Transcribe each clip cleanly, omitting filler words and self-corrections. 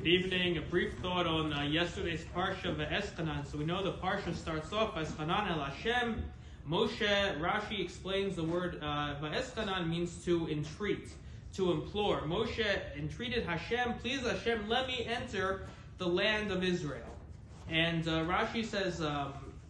Good evening. A brief thought on yesterday's parsha Va'eschanan. So we know the parsha starts off Va'eschanan el Hashem. Moshe, Rashi explains the word Va'eschanan means to entreat, to implore. Moshe entreated Hashem, please Hashem, let me enter the land of Israel. And Rashi says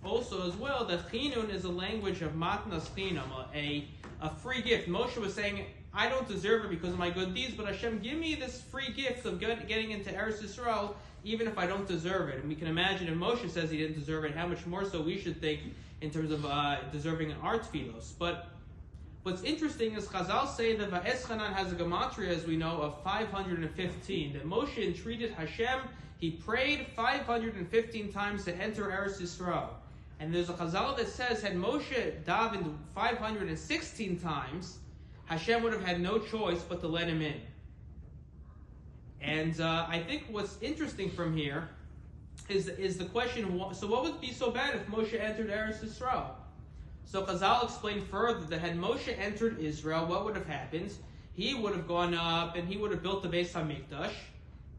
also as well that Chinun is a language of matnas chinam, a free gift. Moshe was saying, I don't deserve it because of my good deeds, but Hashem, give me this free gift of getting into Eretz Yisrael, even if I don't deserve it. And we can imagine, if Moshe says he didn't deserve it, how much more so we should think in terms of deserving an art tefillos. But what's interesting is Chazal say that Va'eschanan has a gematria, as we know, of 515. That Moshe entreated Hashem, he prayed 515 times to enter Eretz Yisrael. And there's a Chazal that says, had Moshe davened 516 times, Hashem would have had no choice but to let him in. And I think what's interesting from here is the question, so what would be so bad if Moshe entered Eretz Yisrael? So Chazal explained further that had Moshe entered Israel, what would have happened? He would have gone up and he would have built the Beis HaMikdash.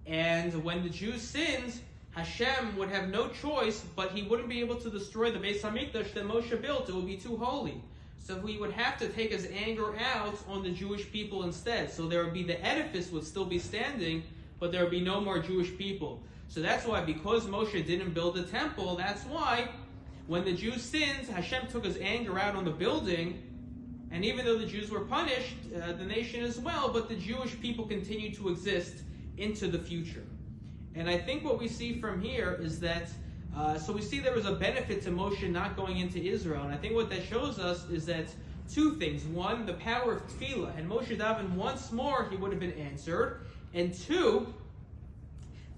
And when the Jews sinned, Hashem would have no choice, but he wouldn't be able to destroy the Beis HaMikdash that Moshe built. It would be too holy. So he would have to take his anger out on the Jewish people instead. So there would be, the edifice would still be standing, but there would be no more Jewish people. So that's why, because Moshe didn't build the temple, that's why when the Jews sinned, Hashem took his anger out on the building. And even though the Jews were punished, the nation as well, but the Jewish people continued to exist into the future. And I think what we see from here is that so we see there was a benefit to Moshe not going into Israel. And I think what that shows us is that two things. One, the power of tefillah. And Moshe davened once more, he would have been answered. And two,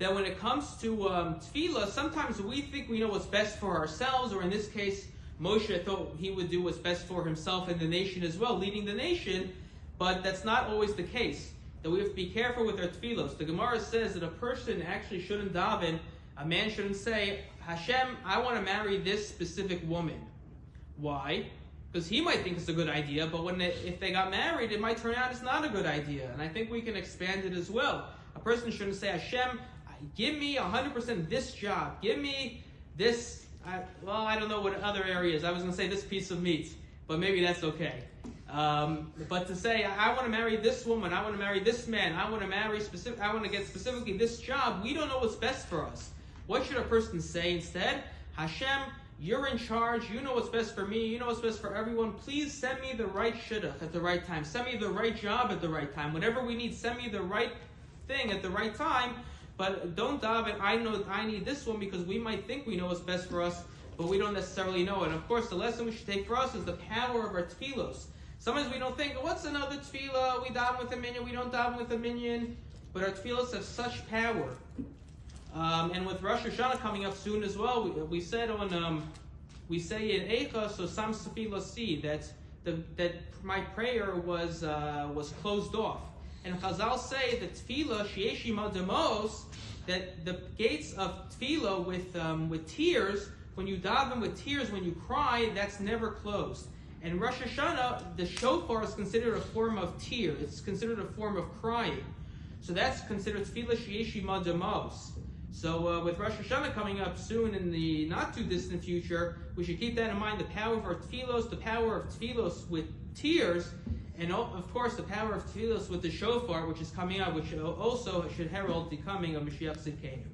that when it comes to tefillah, sometimes we think we know what's best for ourselves, or in this case, Moshe thought he would do what's best for himself and the nation as well, leading the nation. But that's not always the case. That we have to be careful with our tefillos. The Gemara says that a person actually shouldn't daven, a man shouldn't say, Hashem, I want to marry this specific woman. Why? Because he might think it's a good idea, but if they got married, it might turn out it's not a good idea. And I think we can expand it as well. A person shouldn't say, Hashem, give me 100% this job. Give me this, I don't know what other areas. I was going to say this piece of meat, but maybe that's okay. But to say, I want to marry this woman, I want to marry this man, I want to get specifically this job, we don't know what's best for us. What should a person say instead? Hashem, you're in charge, you know what's best for me, you know what's best for everyone, please send me the right shidduch at the right time, send me the right job at the right time, whatever we need, send me the right thing at the right time, but don't daven, I know I need this one, because we might think we know what's best for us, but we don't necessarily know it. And of course, the lesson we should take for us is the power of our tefillos. Sometimes we don't think, what's another tefillah? We daven with a minyan, we don't daven with a minyan. But our tefillos have such power. And with Rosh Hashanah coming up soon as well, we said we say in Eicha, so Sam Tefillah see that my prayer was closed off. And Chazal say that tefillah sheyeshi madamos, that the gates of tefillah with tears, when you daven with tears, when you cry, that's never closed. And Rosh Hashanah, the shofar is considered a form of tear. It's considered a form of crying. So that's considered tefillah sheyeshi madamos. So with Rosh Hashanah coming up soon in the not too distant future, we should keep that in mind, the power of our tefillos, the power of tefillos with tears, and of course the power of tefillos with the shofar, which is coming out, which also should herald the coming of Mashiach Tzidkenu.